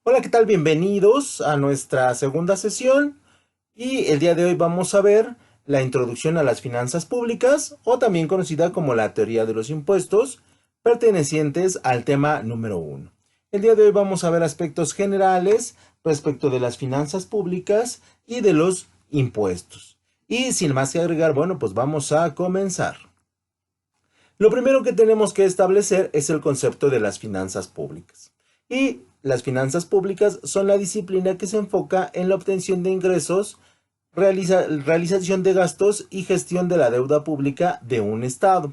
Hola, ¿qué tal? Bienvenidos a nuestra segunda sesión y el día de hoy vamos a ver la introducción a las finanzas públicas o también conocida como la teoría de los impuestos, pertenecientes al tema número uno. El día de hoy vamos a ver aspectos generales respecto de las finanzas públicas y de los impuestos. Y sin más que agregar, bueno, pues vamos a comenzar. Lo primero que tenemos que establecer es el concepto de las finanzas públicas. Y las finanzas públicas son la disciplina que se enfoca en la obtención de ingresos, realización de gastos y gestión de la deuda pública de un Estado.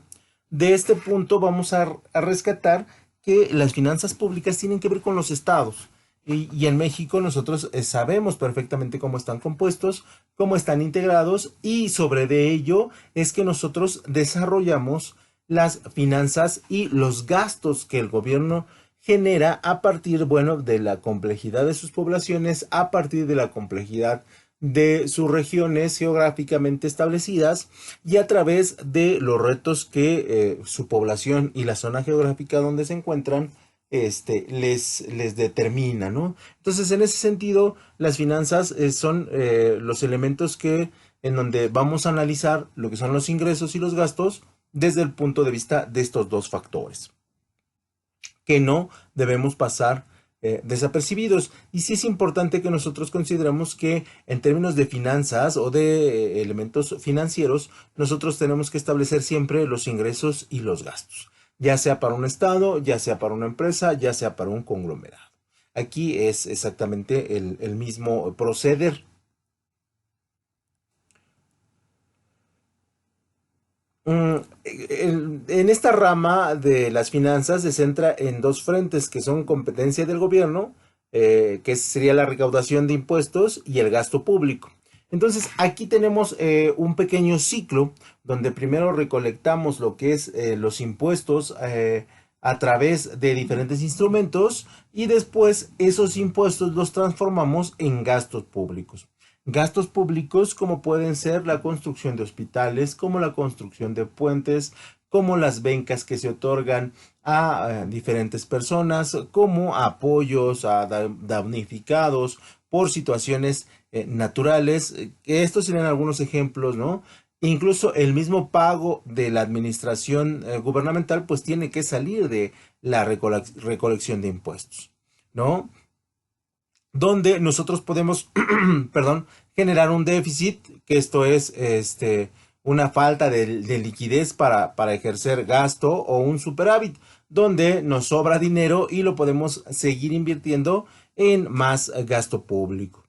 De este punto vamos a rescatar que las finanzas públicas tienen que ver con los estados. Y en México nosotros sabemos perfectamente cómo están compuestos, cómo están integrados y sobre de ello es que nosotros desarrollamos las finanzas y los gastos que el gobierno genera a partir, bueno, de la complejidad de sus poblaciones, a partir de la complejidad de sus regiones geográficamente establecidas y a través de los retos que su población y la zona geográfica donde se encuentran les determina, ¿no? Entonces, en ese sentido, las finanzas son los elementos que en donde vamos a analizar lo que son los ingresos y los gastos desde el punto de vista de estos dos factores, que no debemos pasar desapercibidos. Y sí es importante que nosotros consideremos que en términos de finanzas o de elementos financieros, nosotros tenemos que establecer siempre los ingresos y los gastos, ya sea para un estado, ya sea para una empresa, ya sea para un conglomerado. Aquí es exactamente el mismo proceder. En esta rama de las finanzas se centra en dos frentes que son competencia del gobierno, que sería la recaudación de impuestos y el gasto público. Entonces, aquí tenemos un pequeño ciclo donde primero recolectamos lo que es los impuestos a través de diferentes instrumentos y después esos impuestos los transformamos en gastos públicos. Gastos públicos como pueden ser la construcción de hospitales, como la construcción de puentes, como las becas que se otorgan a diferentes personas, como apoyos a damnificados por situaciones naturales. Estos serían algunos ejemplos, ¿no? Incluso el mismo pago de la administración gubernamental pues tiene que salir de la recolección de impuestos, ¿no? Donde nosotros podemos, perdón, generar un déficit, que esto es una falta de liquidez para ejercer gasto o un superávit, donde nos sobra dinero y lo podemos seguir invirtiendo en más gasto público,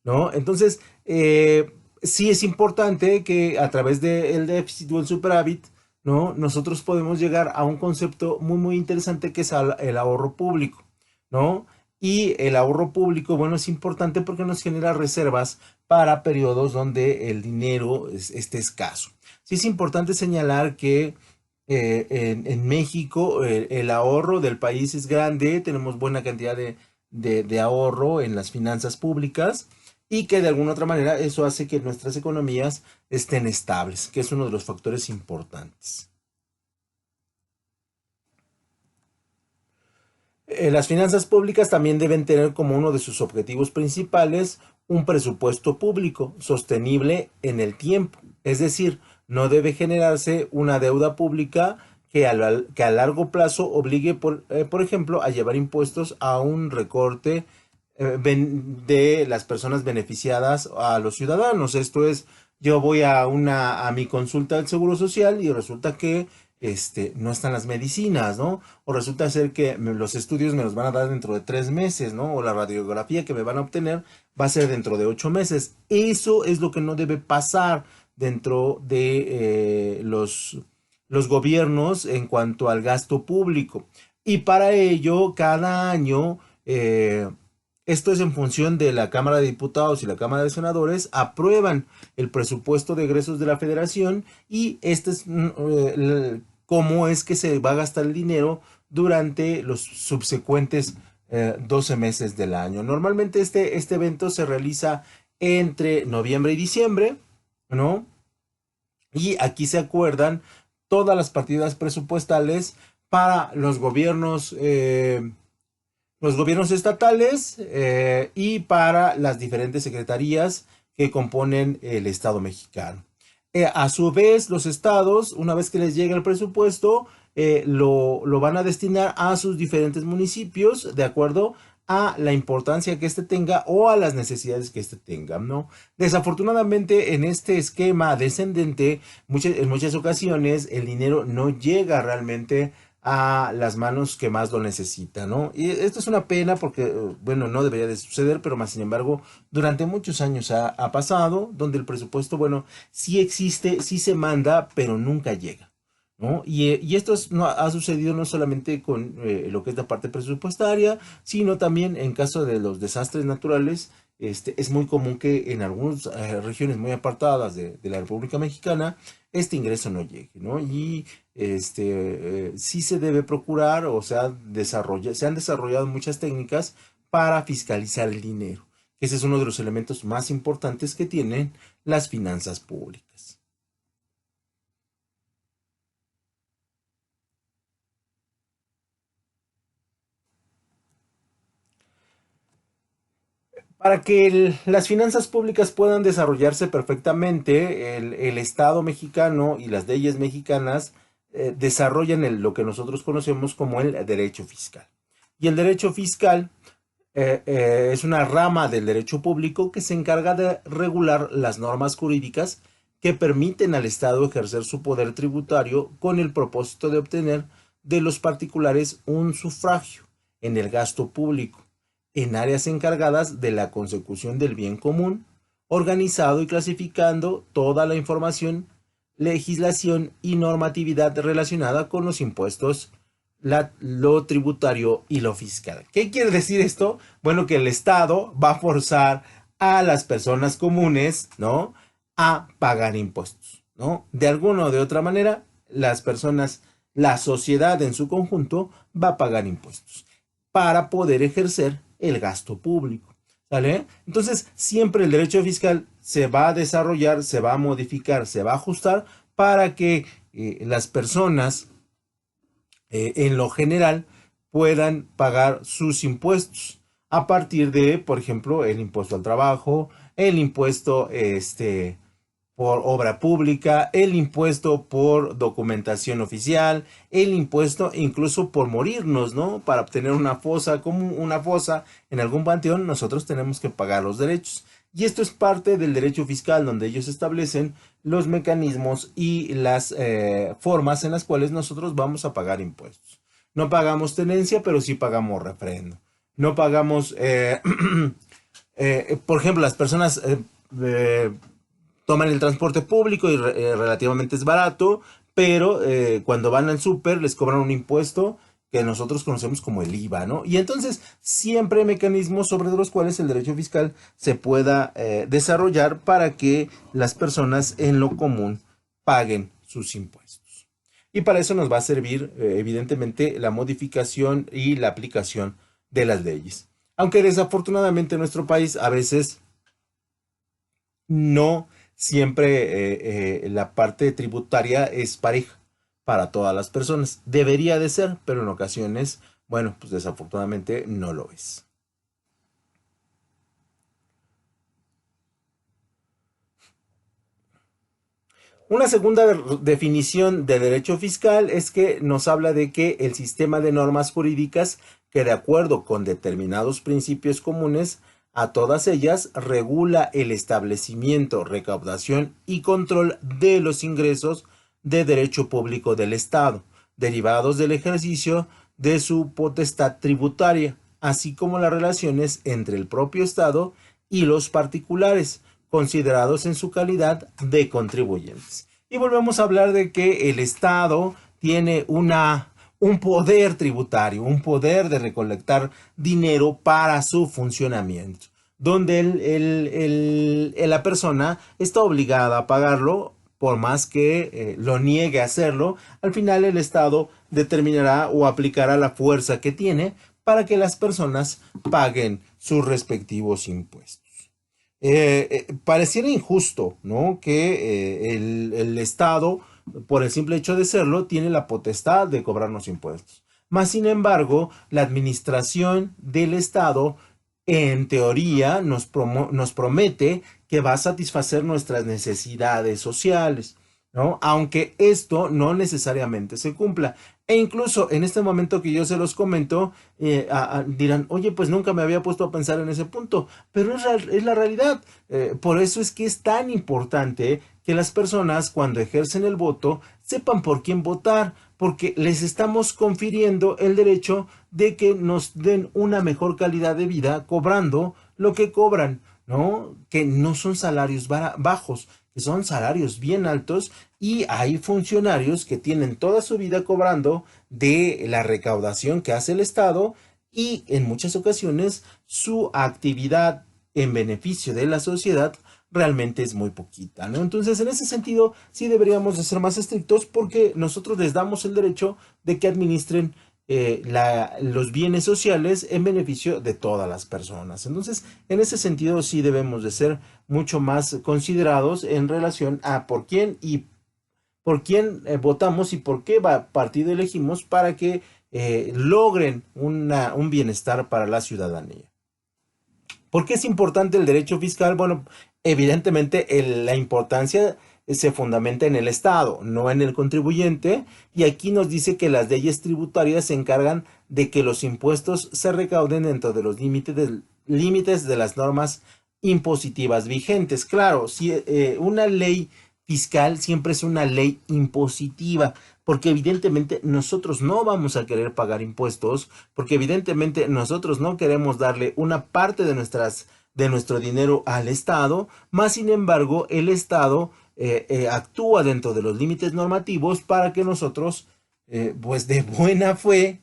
¿no? Entonces, sí es importante que a través del déficit o el superávit, ¿no? Nosotros podemos llegar a un concepto muy, muy interesante que es el ahorro público, ¿no? Y el ahorro público, bueno, es importante porque nos genera reservas para periodos donde el dinero esté escaso. Sí es importante señalar que en México el ahorro del país es grande, tenemos buena cantidad de ahorro en las finanzas públicas y que de alguna otra manera eso hace que nuestras economías estén estables, que es uno de los factores importantes. Las finanzas públicas también deben tener como uno de sus objetivos principales un presupuesto público sostenible en el tiempo. Es decir, no debe generarse una deuda pública que a largo plazo obligue, por ejemplo, a llevar impuestos a un recorte de las personas beneficiadas a los ciudadanos. Esto es, yo voy a mi consulta del Seguro Social y resulta que no están las medicinas, ¿no? O resulta ser que los estudios me los van a dar dentro de 3 meses, ¿no? O la radiografía que me van a obtener va a ser dentro de 8 meses. Eso es lo que no debe pasar dentro de los gobiernos en cuanto al gasto público. Y para ello, cada año, esto es en función de la Cámara de Diputados y la Cámara de Senadores, aprueban el presupuesto de egresos de la Federación y este es cómo es que se va a gastar el dinero durante los subsecuentes 12 meses del año. Normalmente este evento se realiza entre noviembre y diciembre, ¿no? Y aquí se acuerdan todas las partidas presupuestales para los los gobiernos estatales y para las diferentes secretarías que componen el Estado mexicano. A su vez, los estados, una vez que les llega el presupuesto, lo van a destinar a sus diferentes municipios de acuerdo a la importancia que éste tenga o a las necesidades que éste tenga, ¿no? Desafortunadamente, en este esquema descendente, en muchas ocasiones el dinero no llega realmente a las manos que más lo necesitan, ¿no? Y esto es una pena porque, bueno, no debería de suceder, pero más sin embargo, durante muchos años ha pasado, donde el presupuesto, bueno, sí existe, sí se manda, pero nunca llega, ¿no? Y esto no, ha sucedido no solamente con lo que es la parte presupuestaria, sino también en caso de los desastres naturales. Es muy común que en algunas regiones muy apartadas de la República Mexicana este ingreso no llegue, ¿no? Y sí se debe procurar o se han desarrollado muchas técnicas para fiscalizar el dinero. Ese es uno de los elementos más importantes que tienen las finanzas públicas. Para que las finanzas públicas puedan desarrollarse perfectamente, el Estado mexicano y las leyes mexicanas desarrollan lo que nosotros conocemos como el derecho fiscal. Y el derecho fiscal es una rama del derecho público que se encarga de regular las normas jurídicas que permiten al Estado ejercer su poder tributario con el propósito de obtener de los particulares un sufragio en el gasto público en áreas encargadas de la consecución del bien común, organizado y clasificando toda la información, legislación y normatividad relacionada con los impuestos, lo tributario y lo fiscal. ¿Qué quiere decir esto? Bueno, que el Estado va a forzar a las personas comunes, ¿no? A pagar impuestos, ¿no? De alguna o de otra manera, las personas, la sociedad en su conjunto va a pagar impuestos para poder ejercer el gasto público. ¿Sale? Entonces, siempre el derecho fiscal se va a desarrollar, se va a modificar, se va a ajustar para que las personas, en lo general, puedan pagar sus impuestos a partir de, por ejemplo, el impuesto al trabajo, el impuesto por obra pública, el impuesto por documentación oficial, el impuesto incluso por morirnos, ¿no? Para obtener una fosa, como una fosa en algún panteón, nosotros tenemos que pagar los derechos. Y esto es parte del derecho fiscal, donde ellos establecen los mecanismos y las formas en las cuales nosotros vamos a pagar impuestos. No pagamos tenencia, pero sí pagamos refrendo. No pagamos, por ejemplo, las personas toman el transporte público y relativamente es barato, pero cuando van al súper les cobran un impuesto que nosotros conocemos como el IVA, ¿no? Y entonces siempre hay mecanismos sobre los cuales el derecho fiscal se pueda desarrollar para que las personas en lo común paguen sus impuestos. Y para eso nos va a servir, evidentemente, la modificación y la aplicación de las leyes. Aunque desafortunadamente en nuestro país a veces no siempre la parte tributaria es pareja para todas las personas. Debería de ser, pero en ocasiones, bueno, pues desafortunadamente no lo es. Una segunda definición de derecho fiscal es que nos habla de que el sistema de normas jurídicas que de acuerdo con determinados principios comunes a todas ellas regula el establecimiento, recaudación y control de los ingresos de derecho público del Estado, derivados del ejercicio de su potestad tributaria, así como las relaciones entre el propio Estado y los particulares, considerados en su calidad de contribuyentes. Y volvemos a hablar de que el Estado tiene un poder tributario, un poder de recolectar dinero para su funcionamiento, donde la persona está obligada a pagarlo por más que lo niegue a hacerlo. Al final el Estado determinará o aplicará la fuerza que tiene para que las personas paguen sus respectivos impuestos. Pareciera injusto, ¿no? Que el Estado, por el simple hecho de serlo, tiene la potestad de cobrarnos impuestos. Más sin embargo, la administración del Estado, en teoría, nos promete que va a satisfacer nuestras necesidades sociales, ¿no? Aunque esto no necesariamente se cumpla. E incluso en este momento que yo se los comento, dirán, oye, pues nunca me había puesto a pensar en ese punto, pero es la realidad. Por eso es que es tan importante que las personas cuando ejercen el voto sepan por quién votar, porque les estamos confiriendo el derecho de que nos den una mejor calidad de vida cobrando lo que cobran, ¿no? Que no son salarios bajos, que son salarios bien altos, y hay funcionarios que tienen toda su vida cobrando de la recaudación que hace el Estado, y en muchas ocasiones su actividad en beneficio de la sociedad realmente es muy poquita, ¿no? Entonces, en ese sentido, sí deberíamos de ser más estrictos porque nosotros les damos el derecho de que administren los bienes sociales en beneficio de todas las personas. Entonces, en ese sentido, sí debemos de ser mucho más considerados en relación a por quién votamos y por qué partido elegimos para que logren un bienestar para la ciudadanía. ¿Por qué es importante el derecho fiscal? Bueno, evidentemente la importancia se fundamenta en el Estado, no en el contribuyente, y aquí nos dice que las leyes tributarias se encargan de que los impuestos se recauden dentro de los límites de las normas impositivas vigentes. Claro, si una ley fiscal siempre es una ley impositiva, porque evidentemente nosotros no vamos a querer pagar impuestos, porque evidentemente nosotros no queremos darle una parte de nuestro dinero al Estado, más sin embargo el Estado actúa dentro de los límites normativos para que nosotros, pues de buena fe,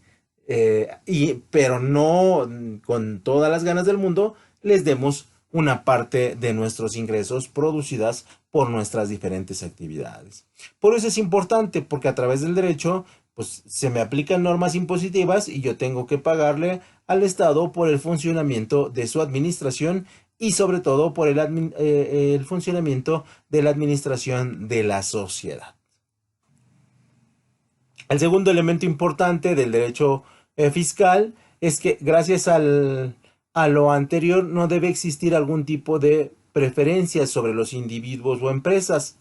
pero no con todas las ganas del mundo, les demos una parte de nuestros ingresos producidas por nuestras diferentes actividades. Por eso es importante, porque a través del derecho, pues se me aplican normas impositivas y yo tengo que pagarle al Estado por el funcionamiento de su administración y sobre todo por el funcionamiento de la administración de la sociedad. El segundo elemento importante del derecho fiscal es que gracias a lo anterior no debe existir algún tipo de preferencias sobre los individuos o empresas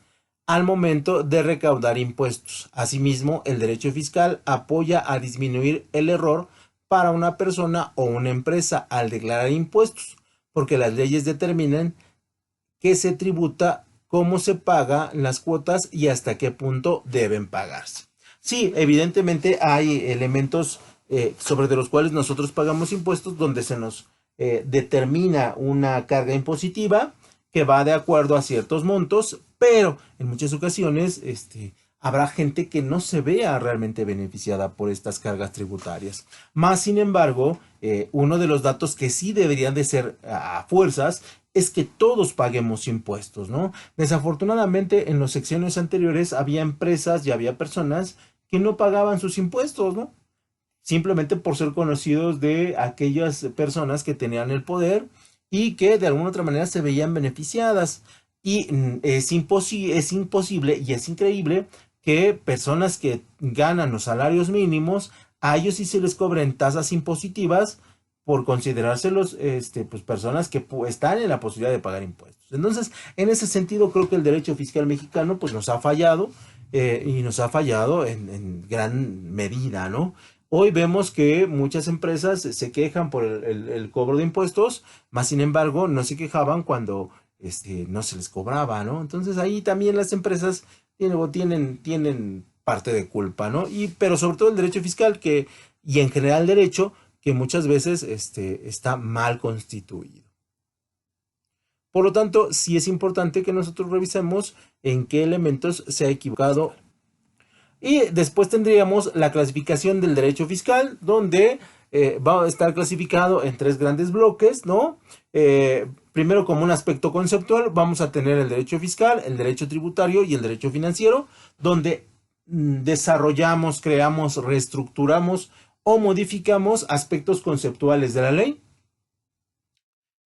al momento de recaudar impuestos. Asimismo, el derecho fiscal apoya a disminuir el error para una persona o una empresa al declarar impuestos, porque las leyes determinan qué se tributa, cómo se paga las cuotas y hasta qué punto deben pagarse. Sí, evidentemente hay elementos sobre de los cuales nosotros pagamos impuestos donde se nos determina una carga impositiva que va de acuerdo a ciertos montos, pero en muchas ocasiones habrá gente que no se vea realmente beneficiada por estas cargas tributarias. Más sin embargo, uno de los datos que sí deberían de ser a fuerzas es que todos paguemos impuestos, ¿no? Desafortunadamente, en los sexenios anteriores había empresas y había personas que no pagaban sus impuestos, ¿no? Simplemente por ser conocidos de aquellas personas que tenían el poder y que de alguna otra manera se veían beneficiadas. Y es imposible y es increíble que personas que ganan los salarios mínimos, a ellos sí se les cobren tasas impositivas por considerárselos pues personas que están en la posibilidad de pagar impuestos. Entonces, en ese sentido, creo que el derecho fiscal mexicano pues nos ha fallado y nos ha fallado en gran medida, ¿no? Hoy vemos que muchas empresas se quejan por el cobro de impuestos, más sin embargo no se quejaban cuando no se les cobraba, ¿no? Entonces ahí también las empresas tienen parte de culpa, ¿no? Pero sobre todo el derecho fiscal y en general el derecho que muchas veces está mal constituido. Por lo tanto, sí es importante que nosotros revisemos en qué elementos se ha equivocado. Y después tendríamos la clasificación del derecho fiscal, donde va a estar clasificado en tres grandes bloques, ¿no? Primero, como un aspecto conceptual, vamos a tener el derecho fiscal, el derecho tributario y el derecho financiero, donde desarrollamos, creamos, reestructuramos o modificamos aspectos conceptuales de la ley.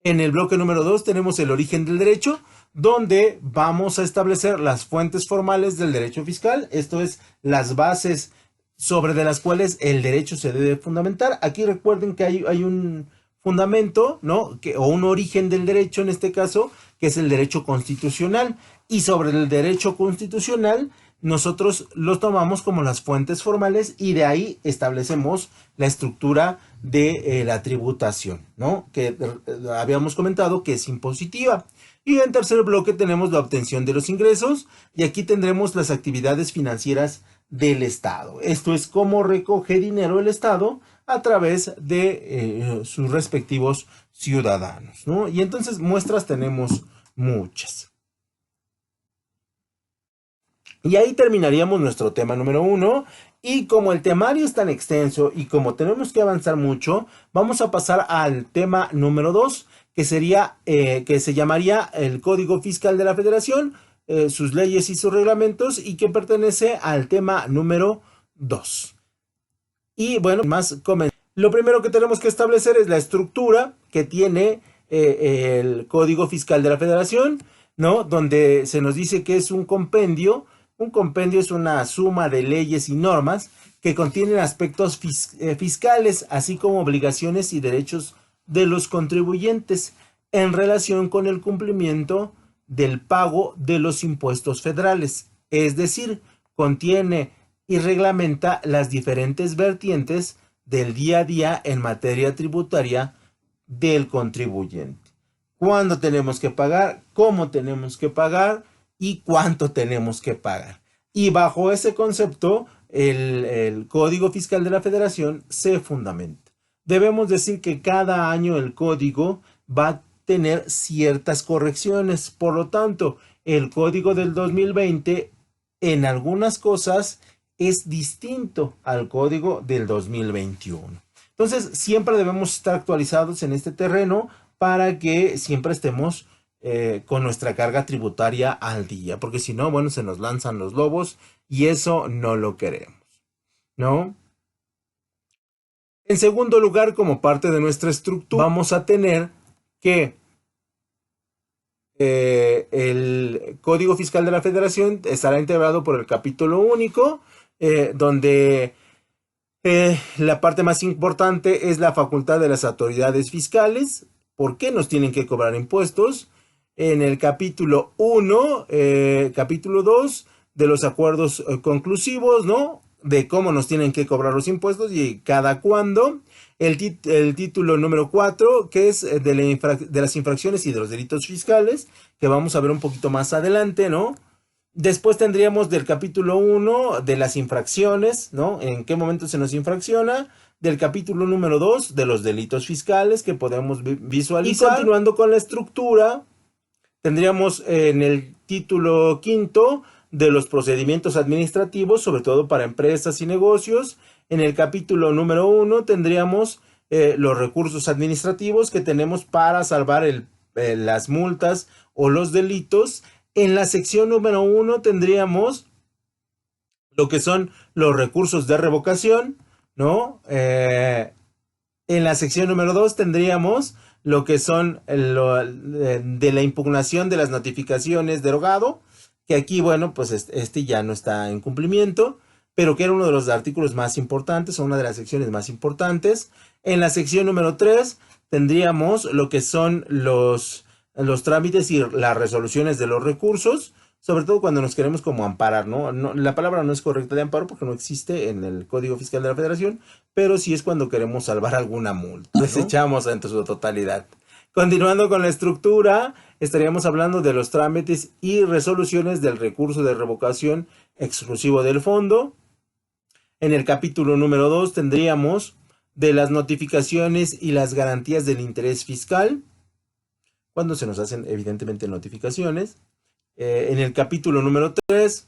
En el bloque número 2 tenemos el origen del derecho, donde vamos a establecer las fuentes formales del derecho fiscal, esto es, las bases sobre de las cuales el derecho se debe fundamentar. Aquí recuerden que hay un fundamento, ¿no? O un origen del derecho en este caso, que es el derecho constitucional. Y sobre el derecho constitucional, nosotros los tomamos como las fuentes formales y de ahí establecemos la estructura de la tributación, ¿no? Que habíamos comentado que es impositiva. Y en tercer bloque tenemos la obtención de los ingresos y aquí tendremos las actividades financieras del Estado. Esto es cómo recoge dinero el Estado a través de sus respectivos ciudadanos, ¿no? Y entonces muestras tenemos muchas. Y ahí terminaríamos nuestro tema número 1. Y como el temario es tan extenso y como tenemos que avanzar mucho, vamos a pasar al tema número 2, que sería, que se llamaría el Código Fiscal de la Federación, sus leyes y sus reglamentos, y que pertenece al tema número 2. Y bueno, lo primero que tenemos que establecer es la estructura que tiene el Código Fiscal de la Federación, ¿no? Donde se nos dice que es un compendio. Un compendio es una suma de leyes y normas que contienen aspectos fiscales, así como obligaciones y derechos de los contribuyentes en relación con el cumplimiento del pago de los impuestos federales. Es decir, contiene y reglamenta las diferentes vertientes del día a día en materia tributaria del contribuyente. ¿Cuándo tenemos que pagar? ¿Cómo tenemos que pagar? ¿Y cuánto tenemos que pagar? Y bajo ese concepto, el Código Fiscal de la Federación se fundamenta. Debemos decir que cada año el código va a tener ciertas correcciones. Por lo tanto, el código del 2020 en algunas cosas es distinto al código del 2021. Entonces, siempre debemos estar actualizados en este terreno para que siempre estemos con nuestra carga tributaria al día, porque si no, bueno, se nos lanzan los lobos y eso no lo queremos, ¿no? En segundo lugar, como parte de nuestra estructura, vamos a tener que el Código Fiscal de la Federación estará integrado por el capítulo único, donde la parte más importante es la facultad de las autoridades fiscales. ¿Por qué nos tienen que cobrar impuestos? En el capítulo 1, capítulo 2 de los acuerdos conclusivos, ¿no? De cómo nos tienen que cobrar los impuestos y cada cuándo. El título número 4, que es de las infracciones y de los delitos fiscales, que vamos a ver un poquito más adelante, ¿no? Después tendríamos del capítulo 1 de las infracciones, ¿no? En qué momento se nos infracciona. Del capítulo número 2 de los delitos fiscales que podemos visualizar. Y continuando con la estructura, tendríamos en el título 5 de los procedimientos administrativos, sobre todo para empresas y negocios. En el capítulo número 1 tendríamos los recursos administrativos que tenemos para salvar las multas o los delitos. En la sección número 1 tendríamos lo que son los recursos de revocación, ¿no? En la sección número 2 tendríamos lo que son de la impugnación de las notificaciones derogado, que aquí, bueno, pues este ya no está en cumplimiento, pero que era uno de los artículos más importantes, o una de las secciones más importantes. En la sección número 3 tendríamos lo que son los trámites y las resoluciones de los recursos, sobre todo cuando nos queremos como amparar, ¿no? La palabra no es correcta de amparo porque no existe en el Código Fiscal de la Federación, pero sí es cuando queremos salvar alguna multa, ¿no? Desechamos en su totalidad. Continuando con la estructura, estaríamos hablando de los trámites y resoluciones del recurso de revocación exclusivo del fondo. En el capítulo número 2 tendríamos de las notificaciones y las garantías del interés fiscal, cuando se nos hacen evidentemente notificaciones. En el capítulo número 3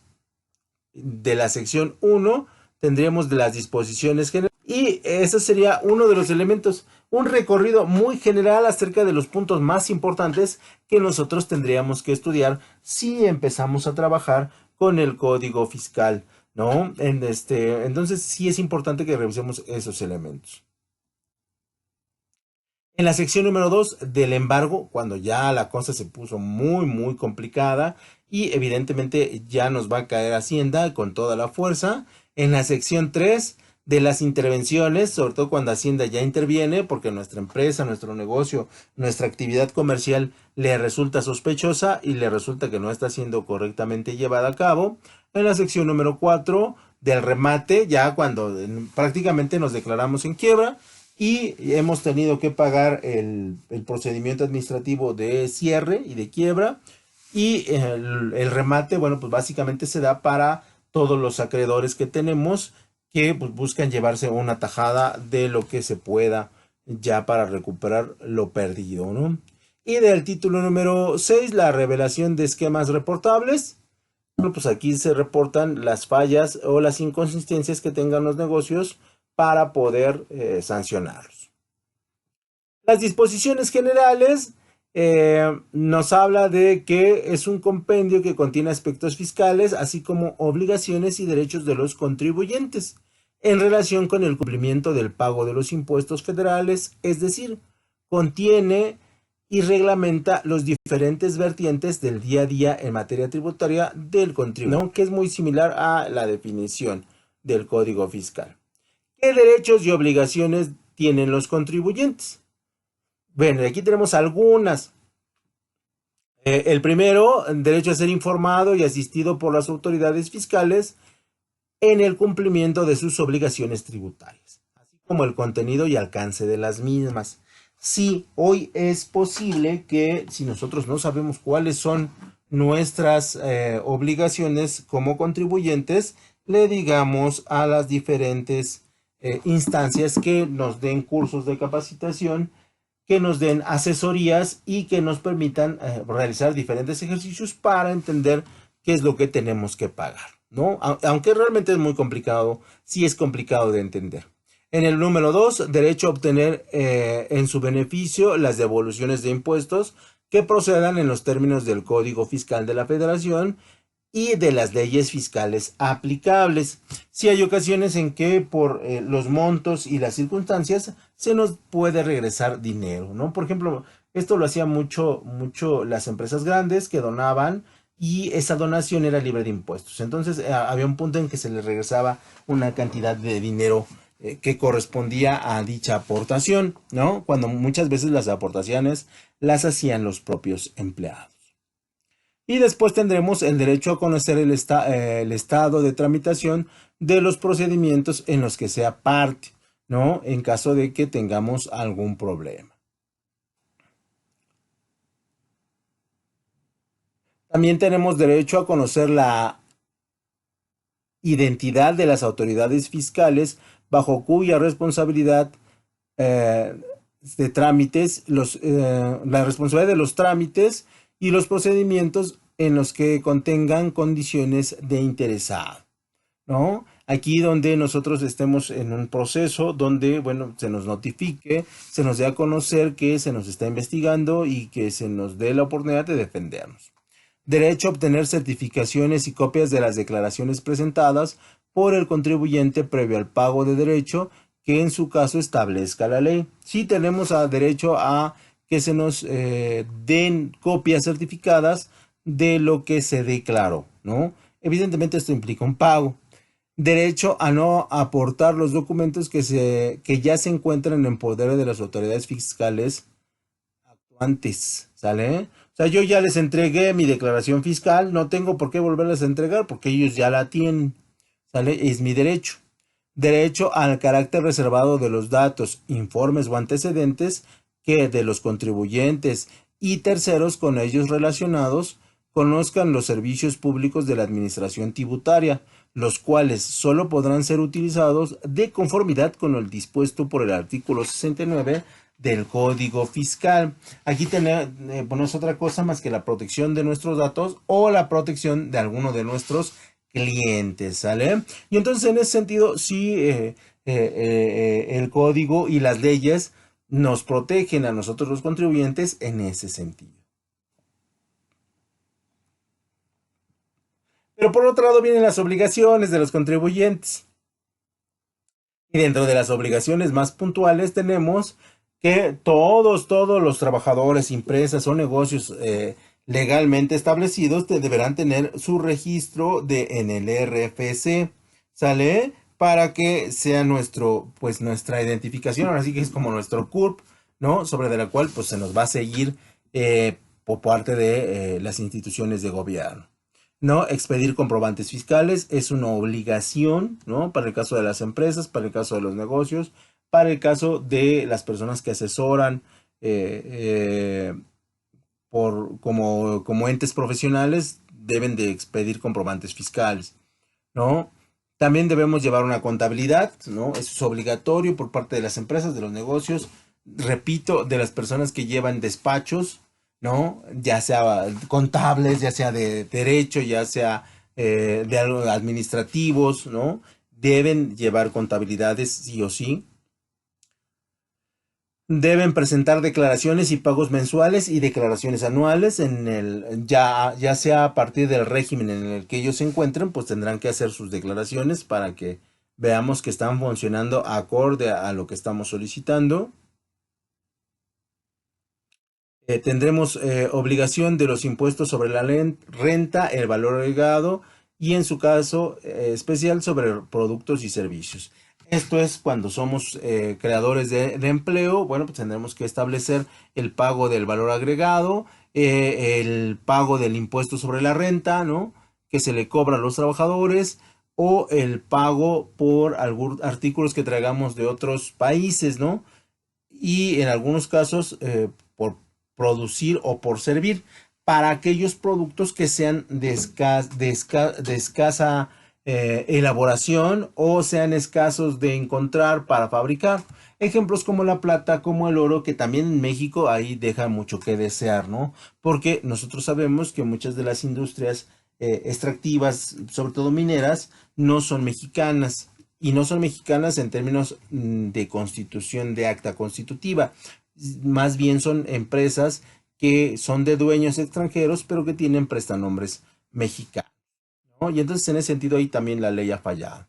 de la sección 1 tendríamos de las disposiciones generales. Y ese sería uno de los elementos, un recorrido muy general acerca de los puntos más importantes que nosotros tendríamos que estudiar si empezamos a trabajar con el Código Fiscal, ¿no? Entonces sí es importante que revisemos esos elementos. En la sección número 2 del embargo, cuando ya la cosa se puso muy, muy complicada y evidentemente ya nos va a caer Hacienda con toda la fuerza, En la sección 3 de las intervenciones, sobre todo cuando Hacienda ya interviene, porque nuestra empresa, nuestro negocio, nuestra actividad comercial le resulta sospechosa y le resulta que no está siendo correctamente llevada a cabo. En la sección número 4 del remate, ya cuando prácticamente nos declaramos en quiebra y hemos tenido que pagar el procedimiento administrativo de cierre y de quiebra, y el remate, bueno, pues básicamente se da para todos los acreedores que tenemos que pues, buscan llevarse una tajada de lo que se pueda ya para recuperar lo perdido, ¿no? Y del título número 6, la revelación de esquemas reportables. Bueno, pues aquí se reportan las fallas o las inconsistencias que tengan los negocios para poder sancionarlos. Las disposiciones generales nos habla de que es un compendio que contiene aspectos fiscales, así como obligaciones y derechos de los contribuyentes en relación con el cumplimiento del pago de los impuestos federales, es decir, contiene y reglamenta los diferentes vertientes del día a día en materia tributaria del contribuyente, ¿no? Que es muy similar a la definición del Código Fiscal. ¿Qué derechos y obligaciones tienen los contribuyentes? Bueno, aquí tenemos algunas. El primero, derecho a ser informado y asistido por las autoridades fiscales en el cumplimiento de sus obligaciones tributarias, así como el contenido y alcance de las mismas. Sí, hoy es posible que si nosotros no sabemos cuáles son nuestras obligaciones como contribuyentes, le digamos a las diferentes instancias que nos den cursos de capacitación, que nos den asesorías y que nos permitan realizar diferentes ejercicios para entender qué es lo que tenemos que pagar, ¿no? Aunque realmente es muy complicado, sí es complicado de entender. En el número 2, derecho a obtener en su beneficio las devoluciones de impuestos que procedan en los términos del Código Fiscal de la Federación y de las leyes fiscales aplicables. Sí hay ocasiones en que por los montos y las circunstancias se nos puede regresar dinero, ¿no? Por ejemplo, esto lo hacían mucho las empresas grandes que donaban y esa donación era libre de impuestos. Entonces había un punto en que se les regresaba una cantidad de dinero que correspondía a dicha aportación, ¿no? Cuando muchas veces las aportaciones las hacían los propios empleados. Y después tendremos el derecho a conocer el estado de tramitación de los procedimientos en los que sea parte, ¿no? En caso de que tengamos algún problema. También tenemos derecho a conocer la identidad de las autoridades fiscales bajo cuya responsabilidad de trámites, la responsabilidad de los trámites y los procedimientos en los que contengan condiciones de interesado, ¿no? Aquí donde nosotros estemos en un proceso donde, bueno, se nos notifique, se nos dé a conocer que se nos está investigando y que se nos dé la oportunidad de defendernos. Derecho a obtener certificaciones y copias de las declaraciones presentadas por el contribuyente previo al pago de derecho que en su caso establezca la ley. Sí tenemos derecho a que se nos den copias certificadas de lo que se declaró, ¿no? Evidentemente esto implica un pago. Derecho a no aportar los documentos que ya se encuentran en poder de las autoridades fiscales actuantes, ¿sale? O sea, yo ya les entregué mi declaración fiscal, no tengo por qué volverles a entregar porque ellos ya la tienen, ¿sale? Es mi derecho. Derecho al carácter reservado de los datos, informes o antecedentes que de los contribuyentes y terceros con ellos relacionados conozcan los servicios públicos de la administración tributaria, los cuales solo podrán ser utilizados de conformidad con lo dispuesto por el artículo 69 del Código Fiscal. Aquí no es otra cosa más que la protección de nuestros datos o la protección de alguno de nuestros clientes, ¿sale? Y entonces en ese sentido sí el código y las leyes nos protegen a nosotros los contribuyentes en ese sentido. Pero por otro lado vienen las obligaciones de los contribuyentes. Y dentro de las obligaciones más puntuales tenemos que todos los trabajadores, empresas o negocios legalmente establecidos deberán tener su registro en el RFC, ¿sale? Para que sea pues nuestra identificación, ahora sí que es como nuestro CURP, ¿no? Sobre de la cual pues se nos va a seguir por parte de las instituciones de gobierno. ¿No? Expedir comprobantes fiscales es una obligación, ¿no? Para el caso de las empresas, para el caso de los negocios, para el caso de las personas que asesoran eh, eh, como entes profesionales, deben de expedir comprobantes fiscales, ¿no? También debemos llevar una contabilidad, ¿no? Eso es obligatorio por parte de las empresas, de los negocios, repito, de las personas que llevan despachos, ¿no? Ya sea contables, ya sea de derecho, ya sea de administrativos, ¿no? Deben llevar contabilidades sí o sí. Deben presentar declaraciones y pagos mensuales y declaraciones anuales ya sea a partir del régimen en el que ellos se encuentren, pues tendrán que hacer sus declaraciones para que veamos que están funcionando acorde a lo que estamos solicitando. Tendremos obligación de los impuestos sobre la renta, el valor agregado y en su caso especial sobre productos y servicios. Esto es cuando somos creadores de empleo, bueno, pues tendremos que establecer el pago del valor agregado, el pago del impuesto sobre la renta, ¿no? Que se le cobra a los trabajadores o el pago por algunos artículos que traigamos de otros países, ¿no? Y en algunos casos por producir o por servir para aquellos productos que sean de escasa elaboración o sean escasos de encontrar para fabricar. Ejemplos como la plata, como el oro, que también en México ahí deja mucho que desear, ¿no? Porque nosotros sabemos que muchas de las industrias extractivas, sobre todo mineras, no son mexicanas y no son mexicanas en términos de constitución de acta constitutiva. Más bien son empresas que son de dueños extranjeros, pero que tienen prestanombres mexicanos, ¿no? Y entonces en ese sentido ahí también la ley ha fallado.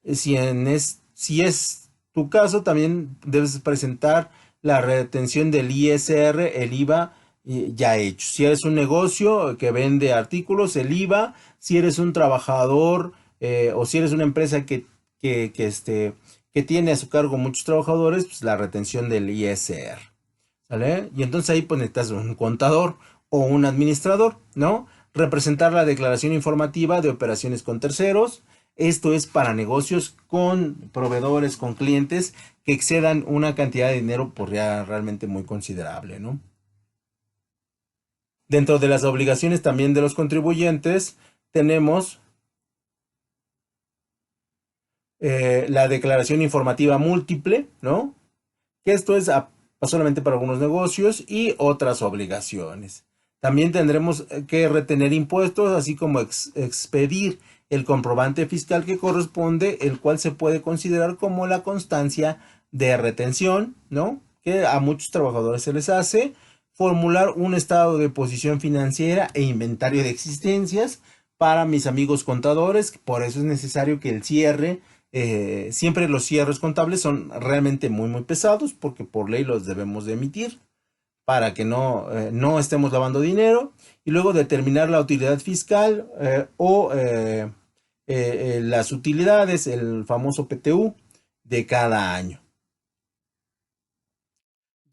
Si es tu caso, también debes presentar la retención del ISR, el IVA ya hecho. Si eres un negocio que vende artículos, el IVA. Si eres un trabajador o si eres una empresa que tiene a su cargo muchos trabajadores, pues la retención del ISR. ¿Sale? Y entonces ahí pues necesitas un contador o un administrador, ¿no? Representar la declaración informativa de operaciones con terceros. Esto es para negocios con proveedores, con clientes que excedan una cantidad de dinero por ya realmente muy considerable, ¿no? Dentro de las obligaciones también de los contribuyentes tenemos la declaración informativa múltiple, ¿no? Que esto es solamente para algunos negocios y otras obligaciones. También tendremos que retener impuestos, así como expedir el comprobante fiscal que corresponde, el cual se puede considerar como la constancia de retención, ¿no? Que a muchos trabajadores se les hace. Formular un estado de posición financiera e inventario de existencias para mis amigos contadores. Por eso es necesario que el cierre siempre los cierres contables son realmente muy pesados porque por ley los debemos de emitir para que no estemos lavando dinero y luego determinar la utilidad fiscal las utilidades, el famoso PTU de cada año.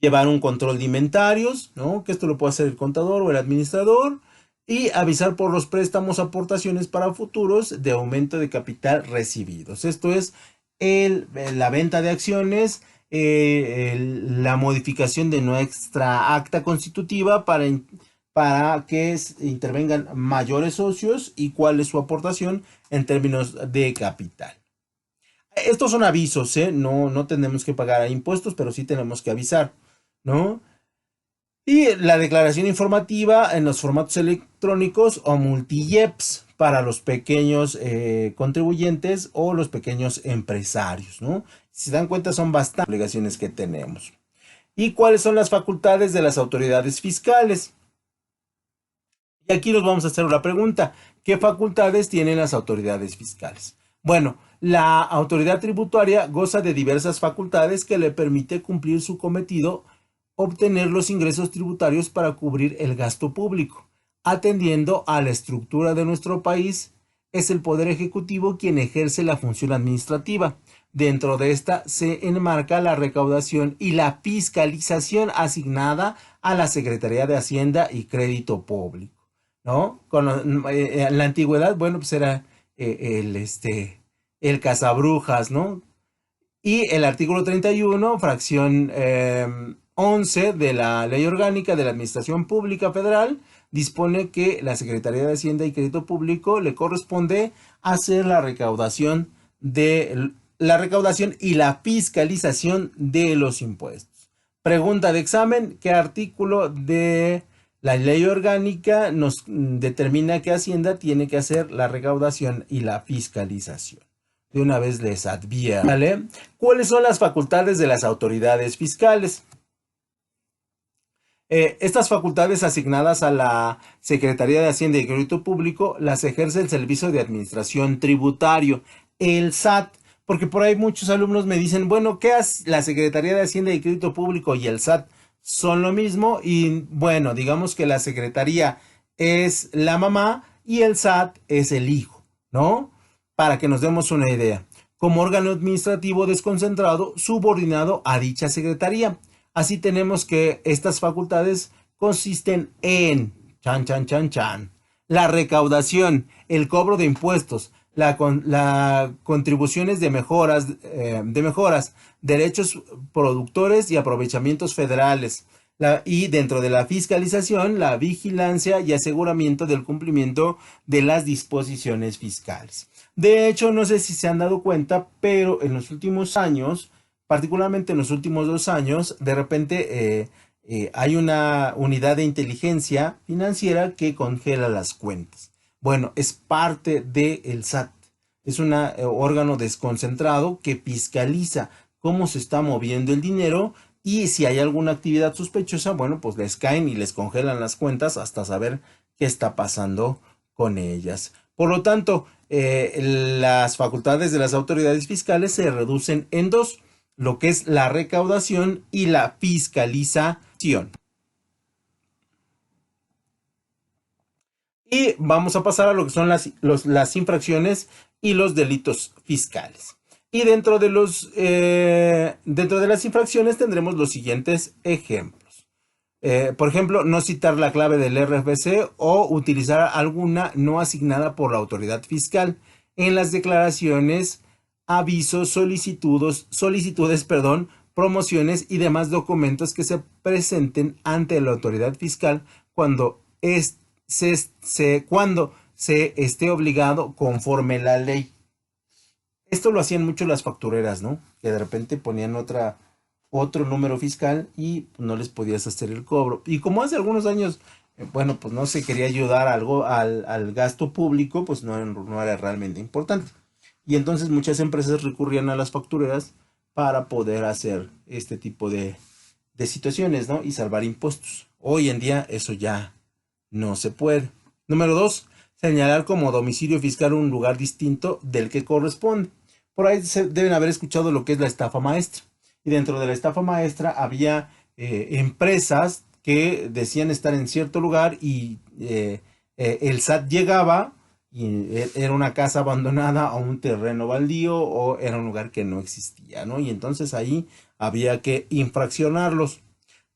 Llevar un control de inventarios, ¿no? Que esto lo puede hacer el contador o el administrador y avisar por los préstamos, aportaciones para futuros de aumento de capital recibidos. Esto es la venta de acciones, la modificación de nuestra acta constitutiva para que intervengan mayores socios y cuál es su aportación en términos de capital. Estos son avisos, ¿eh? No tenemos que pagar impuestos, pero sí tenemos que avisar, ¿no? Y la declaración informativa en los formatos electrónicos o multi-IEPS para los pequeños contribuyentes o los pequeños empresarios, ¿no? Si se dan cuenta, son bastantes obligaciones que tenemos. ¿Y cuáles son las facultades de las autoridades fiscales? Y aquí nos vamos a hacer una pregunta. ¿Qué facultades tienen las autoridades fiscales? Bueno, la autoridad tributaria goza de diversas facultades que le permite cumplir su cometido, obtener los ingresos tributarios para cubrir el gasto público, atendiendo a la estructura de nuestro país es el Poder Ejecutivo quien ejerce la función administrativa. Dentro de esta se enmarca la recaudación y la fiscalización asignada a la Secretaría de Hacienda y Crédito Público, ¿no? En la antigüedad, bueno, pues era el cazabrujas, ¿no? Y el artículo 31, fracción 11 de la Ley Orgánica de la Administración Pública Federal, dispone que la Secretaría de Hacienda y Crédito Público le corresponde hacer la recaudación y la fiscalización de los impuestos. Pregunta de examen: ¿qué artículo de la ley orgánica nos determina que Hacienda tiene que hacer la recaudación y la fiscalización? De una vez les advierto, ¿vale? ¿Cuáles son las facultades de las autoridades fiscales? Estas facultades asignadas a la Secretaría de Hacienda y Crédito Público las ejerce el Servicio de Administración Tributario, el SAT, porque por ahí muchos alumnos me dicen, bueno, ¿qué hace la Secretaría de Hacienda y Crédito Público y el SAT? Son lo mismo, y bueno, digamos que la Secretaría es la mamá y el SAT es el hijo, ¿no? Para que nos demos una idea, como órgano administrativo desconcentrado subordinado a dicha Secretaría. Así tenemos que estas facultades consisten en la recaudación, el cobro de impuestos, la contribuciones de mejoras, derechos productores y aprovechamientos federales. Y dentro de la fiscalización, la vigilancia y aseguramiento del cumplimiento de las disposiciones fiscales. De hecho, no sé si se han dado cuenta, pero en los últimos años, particularmente en los últimos 2 años, de repente hay una unidad de inteligencia financiera que congela las cuentas. Bueno, es parte del SAT. Es un órgano desconcentrado que fiscaliza cómo se está moviendo el dinero, y si hay alguna actividad sospechosa, bueno, pues les caen y les congelan las cuentas hasta saber qué está pasando con ellas. Por lo tanto, las facultades de las autoridades fiscales se reducen en 2, lo que es la recaudación y la fiscalización. Y vamos a pasar a lo que son las infracciones y los delitos fiscales. Y dentro de las infracciones tendremos los siguientes ejemplos. Por ejemplo, no citar la clave del RFC o utilizar alguna no asignada por la autoridad fiscal en las declaraciones, avisos, solicitudes, promociones y demás documentos que se presenten ante la autoridad fiscal cuando se esté obligado conforme la ley. Esto lo hacían mucho las factureras, ¿no? Que de repente ponían otro número fiscal y no les podías hacer el cobro. Y como hace algunos años, bueno, pues no se quería ayudar al gasto público, pues no era realmente importante. Y entonces muchas empresas recurrían a las factureras para poder hacer este tipo de situaciones, ¿no? Y salvar impuestos. Hoy en día eso ya no se puede. Número 2, señalar como domicilio fiscal un lugar distinto del que corresponde. Por ahí deben haber escuchado lo que es la estafa maestra. Y dentro de la estafa maestra había empresas que decían estar en cierto lugar y el SAT llegaba y era una casa abandonada o un terreno baldío o era un lugar que no existía, ¿no? Y entonces ahí había que infraccionarlos.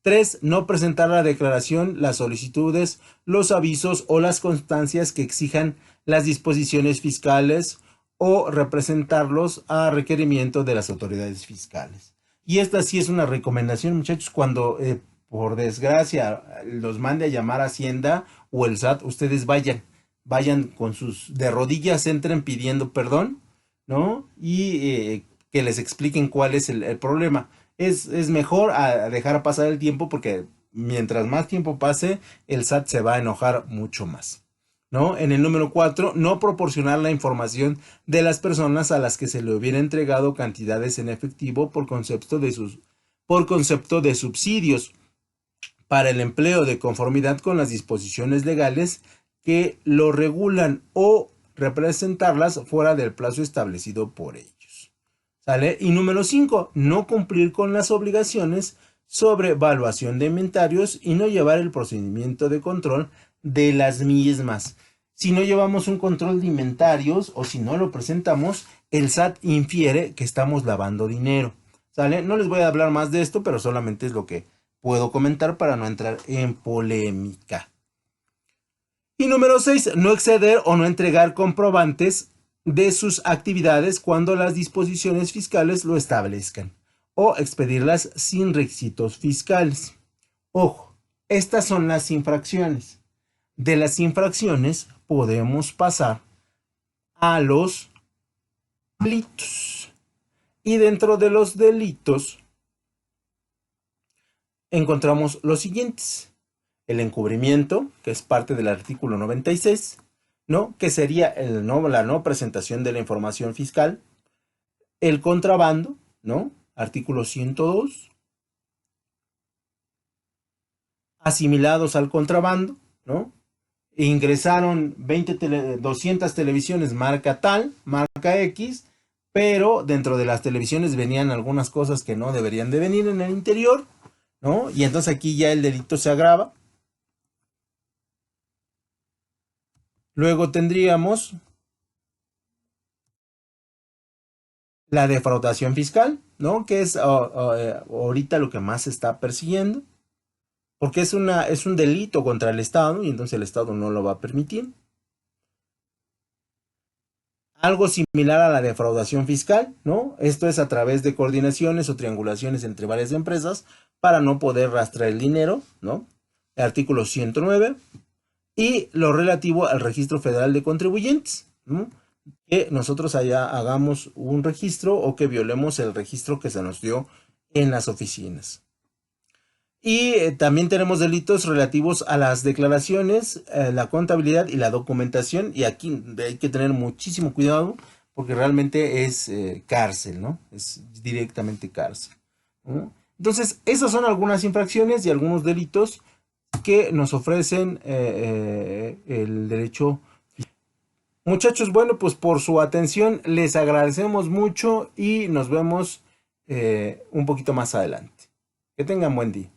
3, no presentar la declaración, las solicitudes, los avisos o las constancias que exijan las disposiciones fiscales o representarlos a requerimiento de las autoridades fiscales. Y esta sí es una recomendación, muchachos, cuando por desgracia los mande a llamar a Hacienda o el SAT, ustedes vayan con de rodillas, entren pidiendo perdón, ¿no? Y que les expliquen cuál es el problema. Es mejor a dejar pasar el tiempo, porque mientras más tiempo pase, el SAT se va a enojar mucho más, ¿no? En el número 4, no proporcionar la información de las personas a las que se le hubiera entregado cantidades en efectivo por concepto de subsidios para el empleo de conformidad con las disposiciones legales que lo regulan o representarlas fuera del plazo establecido por ellos. ¿Sale? Y número 5, no cumplir con las obligaciones sobre evaluación de inventarios y no llevar el procedimiento de control de las mismas. Si no llevamos un control de inventarios o si no lo presentamos, el SAT infiere que estamos lavando dinero. ¿Sale? No les voy a hablar más de esto, pero solamente es lo que puedo comentar para no entrar en polémica. Y número 6, no exceder o no entregar comprobantes de sus actividades cuando las disposiciones fiscales lo establezcan, o expedirlas sin requisitos fiscales. Ojo, estas son las infracciones. De las infracciones podemos pasar a los delitos. Y dentro de los delitos encontramos los siguientes. El encubrimiento, que es parte del artículo 96, ¿no? Que sería la no presentación de la información fiscal. El contrabando, ¿no? Artículo 102. Asimilados al contrabando, ¿no? Ingresaron 200 televisiones marca tal, marca X, pero dentro de las televisiones venían algunas cosas que no deberían de venir en el interior, ¿no? Y entonces aquí ya el delito se agrava. Luego tendríamos la defraudación fiscal, ¿no? Que es ahorita lo que más se está persiguiendo, porque es un delito contra el Estado y entonces el Estado no lo va a permitir. Algo similar a la defraudación fiscal, ¿no? Esto es a través de coordinaciones o triangulaciones entre varias empresas para no poder rastrear el dinero, ¿no? El artículo 109. Y lo relativo al registro federal de contribuyentes, ¿no? Que nosotros allá hagamos un registro o que violemos el registro que se nos dio en las oficinas. Y también tenemos delitos relativos a las declaraciones, la contabilidad y la documentación. Y aquí hay que tener muchísimo cuidado porque realmente es cárcel, ¿no? Es directamente cárcel, ¿no? Entonces, esas son algunas infracciones y algunos delitos que nos ofrecen el derecho. Muchachos, bueno, pues por su atención les agradecemos mucho y nos vemos un poquito más adelante. Que tengan buen día.